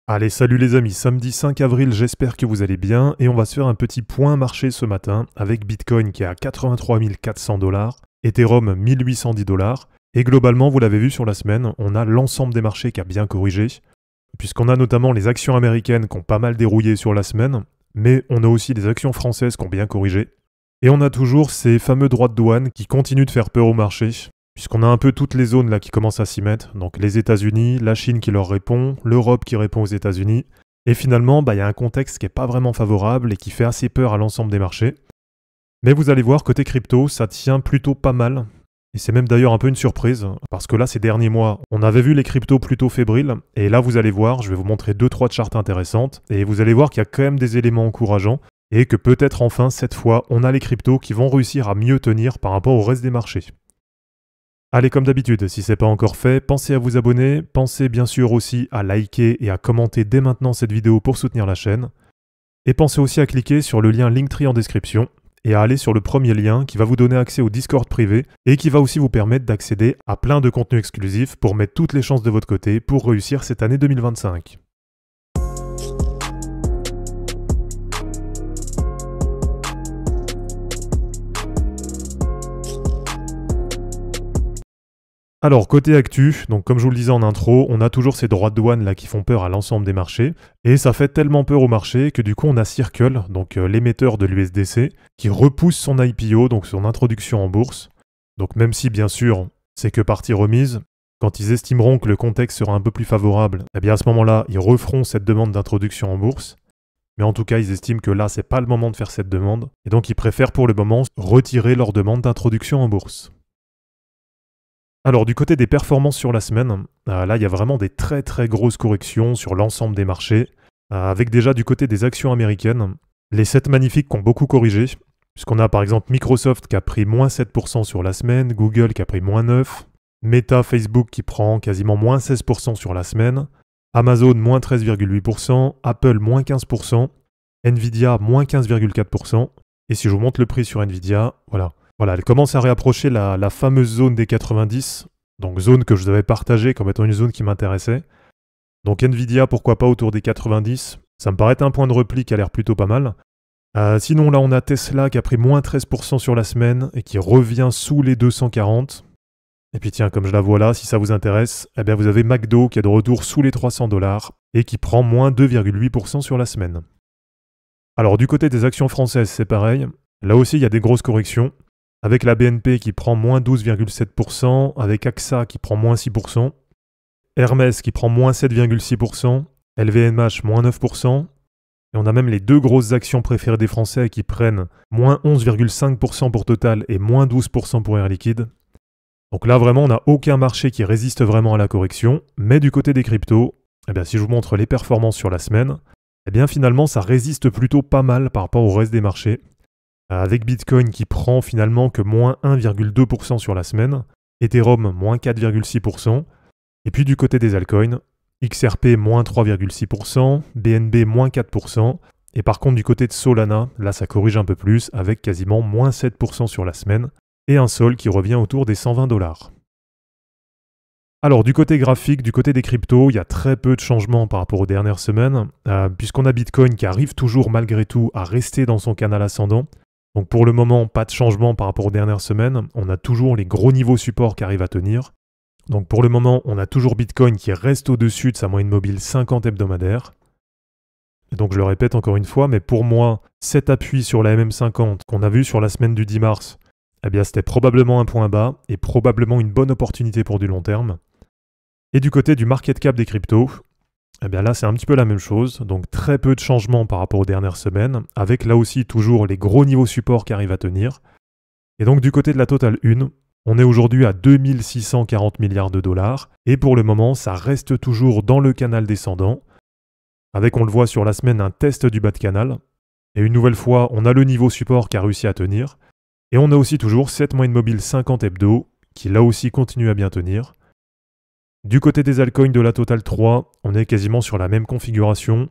Allez, salut les amis, samedi 5 avril, j'espère que vous allez bien et on va se faire un petit point marché ce matin avec Bitcoin qui est à 83 400 $, Ethereum 1810 $ et globalement, vous l'avez vu sur la semaine, on a l'ensemble des marchés qui a bien corrigé puisqu'on a notamment les actions américaines qui ont pas mal dérouillé sur la semaine, mais on a aussi des actions françaises qui ont bien corrigé et on a toujours ces fameux droits de douane qui continuent de faire peur au marché. Puisqu'on a un peu toutes les zones là qui commencent à s'y mettre, donc les États-Unis, la Chine qui leur répond, l'Europe qui répond aux États-Unis, et finalement, il y a un contexte qui n'est pas vraiment favorable et qui fait assez peur à l'ensemble des marchés. Mais vous allez voir, côté crypto, ça tient plutôt pas mal, et c'est même d'ailleurs un peu une surprise, parce que là, ces derniers mois, on avait vu les cryptos plutôt fébriles, et là, vous allez voir, je vais vous montrer 2-3 charts intéressantes, et vous allez voir qu'il y a quand même des éléments encourageants, et que peut-être enfin, cette fois, on a les cryptos qui vont réussir à mieux tenir par rapport au reste des marchés. Allez, comme d'habitude, si ce n'est pas encore fait, pensez à vous abonner, pensez bien sûr aussi à liker et à commenter dès maintenant cette vidéo pour soutenir la chaîne. Et pensez aussi à cliquer sur le lien Linktree en description et à aller sur le premier lien qui va vous donner accès au Discord privé et qui va aussi vous permettre d'accéder à plein de contenus exclusifs pour mettre toutes les chances de votre côté pour réussir cette année 2025. Alors, côté actu, donc comme je vous le disais en intro, on a toujours ces droits de douane là qui font peur à l'ensemble des marchés. Et ça fait tellement peur au marché que du coup on a Circle, donc l'émetteur de l'USDC, qui repousse son IPO, donc son introduction en bourse. Donc même si bien sûr c'est que partie remise, quand ils estimeront que le contexte sera un peu plus favorable, eh bien à ce moment-là ils referont cette demande d'introduction en bourse. Mais en tout cas ils estiment que là c'est pas le moment de faire cette demande, et donc ils préfèrent pour le moment retirer leur demande d'introduction en bourse. Alors du côté des performances sur la semaine, là il y a vraiment des très grosses corrections sur l'ensemble des marchés, avec déjà du côté des actions américaines, les 7 magnifiques qui ont beaucoup corrigé, puisqu'on a par exemple Microsoft qui a pris moins 7% sur la semaine, Google qui a pris moins 9%, Meta, Facebook qui prend quasiment moins 16% sur la semaine, Amazon moins 13,8%, Apple moins 15%, Nvidia moins 15,4%, et si je vous montre le prix sur Nvidia, voilà, elle commence à réapprocher la fameuse zone des 90, donc zone que je vous avais partagée comme étant une zone qui m'intéressait. Donc Nvidia, pourquoi pas autour des 90, ça me paraît un point de repli qui a l'air plutôt pas mal. Sinon là on a Tesla qui a pris moins 13% sur la semaine et qui revient sous les 240. Et puis tiens, comme je la vois là, si ça vous intéresse, eh bien vous avez McDo qui est de retour sous les 300 $ et qui prend moins 2,8% sur la semaine. Alors du côté des actions françaises, c'est pareil. Là aussi il y a des grosses corrections. Avec la BNP qui prend moins 12,7%, avec AXA qui prend moins 6%, Hermès qui prend moins 7,6%, LVMH moins 9%, et on a même les 2 grosses actions préférées des Français qui prennent moins 11,5% pour Total et moins 12% pour Air Liquide. Donc là vraiment on n'a aucun marché qui résiste vraiment à la correction, mais du côté des cryptos, eh bien, si je vous montre les performances sur la semaine, eh bien finalement ça résiste plutôt pas mal par rapport au reste des marchés. Avec Bitcoin qui prend finalement que moins 1,2% sur la semaine, Ethereum moins 4,6%, et puis du côté des altcoins, XRP moins 3,6%, BNB moins 4%, et par contre du côté de Solana, là ça corrige un peu plus avec quasiment moins 7% sur la semaine, et un Sol qui revient autour des 120 $. Alors du côté graphique, du côté des cryptos, il y a très peu de changements par rapport aux dernières semaines, puisqu'on a Bitcoin qui arrive toujours malgré tout à rester dans son canal ascendant. Donc pour le moment, pas de changement par rapport aux dernières semaines. On a toujours les gros niveaux support qui arrivent à tenir. Donc pour le moment, on a toujours Bitcoin qui reste au-dessus de sa moyenne mobile 50 hebdomadaire. Et donc je le répète encore une fois, mais pour moi, cet appui sur la MM50 qu'on a vu sur la semaine du 10 mars, eh bien c'était probablement un point bas et probablement une bonne opportunité pour du long terme. Et du côté du market cap des cryptos, eh bien là c'est un petit peu la même chose, donc très peu de changements par rapport aux dernières semaines, avec là aussi toujours les gros niveaux support qui arrivent à tenir. Et donc du côté de la Total 1, on est aujourd'hui à 2640 milliards de $, et pour le moment ça reste toujours dans le canal descendant, avec on le voit sur la semaine un test du bas de canal, et une nouvelle fois on a le niveau support qui a réussi à tenir, et on a aussi toujours cette moyenne mobile 50 hebdo, qui là aussi continue à bien tenir. Du côté des altcoins de la Total 3, on est quasiment sur la même configuration,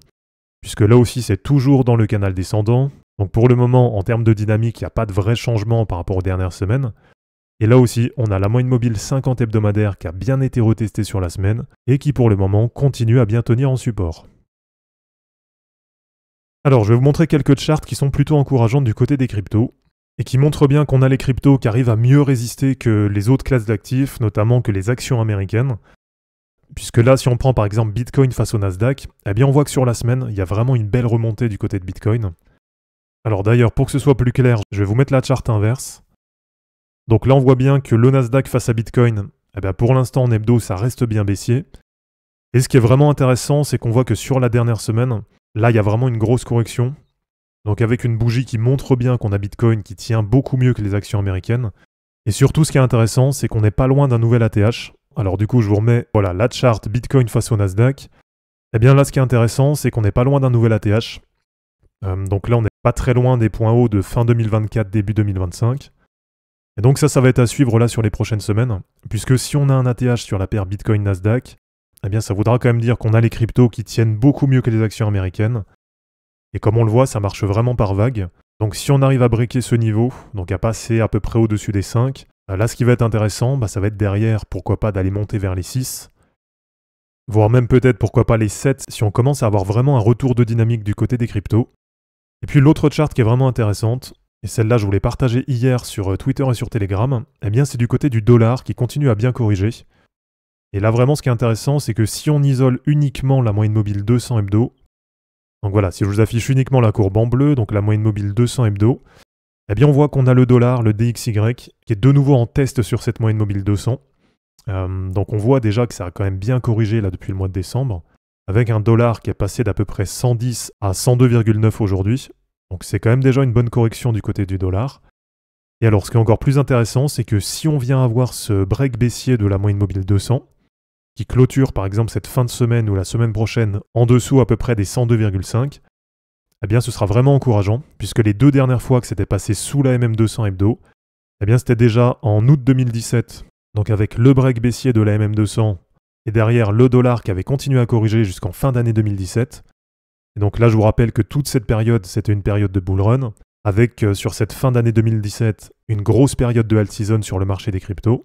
puisque là aussi c'est toujours dans le canal descendant. Donc pour le moment, en termes de dynamique, il n'y a pas de vrai changement par rapport aux dernières semaines. Et là aussi, on a la moyenne mobile 50 hebdomadaire qui a bien été retestée sur la semaine, et qui pour le moment continue à bien tenir en support. Alors, je vais vous montrer quelques charts qui sont plutôt encourageantes du côté des cryptos et qui montrent bien qu'on a les cryptos qui arrivent à mieux résister que les autres classes d'actifs, notamment que les actions américaines. Puisque là, si on prend par exemple Bitcoin face au Nasdaq, eh bien on voit que sur la semaine, il y a vraiment une belle remontée du côté de Bitcoin. Alors d'ailleurs, pour que ce soit plus clair, je vais vous mettre la charte inverse. Donc là, on voit bien que le Nasdaq face à Bitcoin, eh bien pour l'instant en hebdo, ça reste bien baissier. Et ce qui est vraiment intéressant, c'est qu'on voit que sur la dernière semaine, là, il y a vraiment une grosse correction. Donc avec une bougie qui montre bien qu'on a Bitcoin qui tient beaucoup mieux que les actions américaines. Et surtout, ce qui est intéressant, c'est qu'on n'est pas loin d'un nouvel ATH. Alors du coup, je vous remets voilà, la charte Bitcoin face au Nasdaq. Eh bien là, ce qui est intéressant, c'est qu'on n'est pas loin d'un nouvel ATH. Donc là, on n'est pas très loin des points hauts de fin 2024, début 2025. Et donc ça va être à suivre là sur les prochaines semaines. Puisque si on a un ATH sur la paire Bitcoin-Nasdaq, eh bien ça voudra quand même dire qu'on a les cryptos qui tiennent beaucoup mieux que les actions américaines. Et comme on le voit, ça marche vraiment par vague. Donc si on arrive à breaker ce niveau, donc à passer à peu près au-dessus des 5, là ce qui va être intéressant, ça va être derrière, pourquoi pas d'aller monter vers les 6, voire même peut-être pourquoi pas les 7 si on commence à avoir vraiment un retour de dynamique du côté des cryptos. Et puis l'autre charte qui est vraiment intéressante, et celle-là je vous l'ai partagée hier sur Twitter et sur Telegram, eh bien c'est du côté du dollar qui continue à bien corriger. Et là vraiment ce qui est intéressant, c'est que si on isole uniquement la moyenne mobile 200 hebdo, donc voilà, si je vous affiche uniquement la courbe en bleu, donc la moyenne mobile 200 hebdo, eh bien on voit qu'on a le dollar, le DXY, qui est de nouveau en test sur cette moyenne mobile 200. Donc on voit déjà que ça a quand même bien corrigé là depuis le mois de décembre, avec un dollar qui est passé d'à peu près 110 à 102,9 aujourd'hui. Donc c'est quand même déjà une bonne correction du côté du dollar. Et alors ce qui est encore plus intéressant, c'est que si on vient avoir ce break baissier de la moyenne mobile 200, qui clôture par exemple cette fin de semaine ou la semaine prochaine en dessous à peu près des 102,5, eh bien ce sera vraiment encourageant, puisque les deux dernières fois que c'était passé sous la MM200 hebdo, eh bien c'était déjà en août 2017, donc avec le break baissier de la MM200, et derrière le dollar qui avait continué à corriger jusqu'en fin d'année 2017. Et donc là je vous rappelle que toute cette période, c'était une période de bull run, avec sur cette fin d'année 2017, une grosse période de alt season sur le marché des cryptos.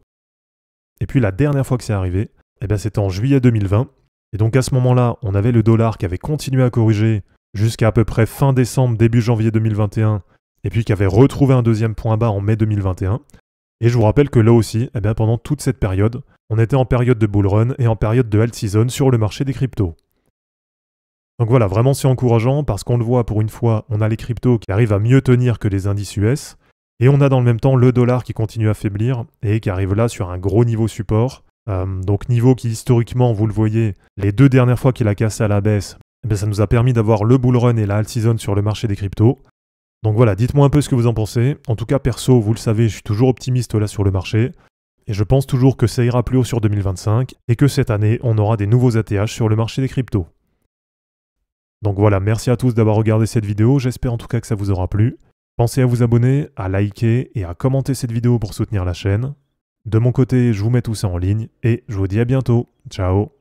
Et puis la dernière fois que c'est arrivé, eh bien c'était en juillet 2020. Et donc à ce moment-là, on avait le dollar qui avait continué à corriger jusqu'à peu près fin décembre, début janvier 2021, et puis qui avait retrouvé un deuxième point bas en mai 2021. Et je vous rappelle que là aussi, eh bien pendant toute cette période, on était en période de bull run et en période de alt season sur le marché des cryptos. Donc voilà, vraiment c'est encourageant parce qu'on le voit pour une fois, on a les cryptos qui arrivent à mieux tenir que les indices US, et on a dans le même temps le dollar qui continue à faiblir et qui arrive là sur un gros niveau support. Donc niveau qui historiquement, vous le voyez, les deux dernières fois qu'il a cassé à la baisse, eh bien, ça nous a permis d'avoir le bull run et la alt season sur le marché des cryptos. Donc voilà, dites-moi un peu ce que vous en pensez. En tout cas, perso, vous le savez, je suis toujours optimiste là sur le marché. Et je pense toujours que ça ira plus haut sur 2025 et que cette année, on aura des nouveaux ATH sur le marché des cryptos. Donc voilà, merci à tous d'avoir regardé cette vidéo. J'espère en tout cas que ça vous aura plu. Pensez à vous abonner, à liker et à commenter cette vidéo pour soutenir la chaîne. De mon côté, je vous mets tout ça en ligne et je vous dis à bientôt. Ciao!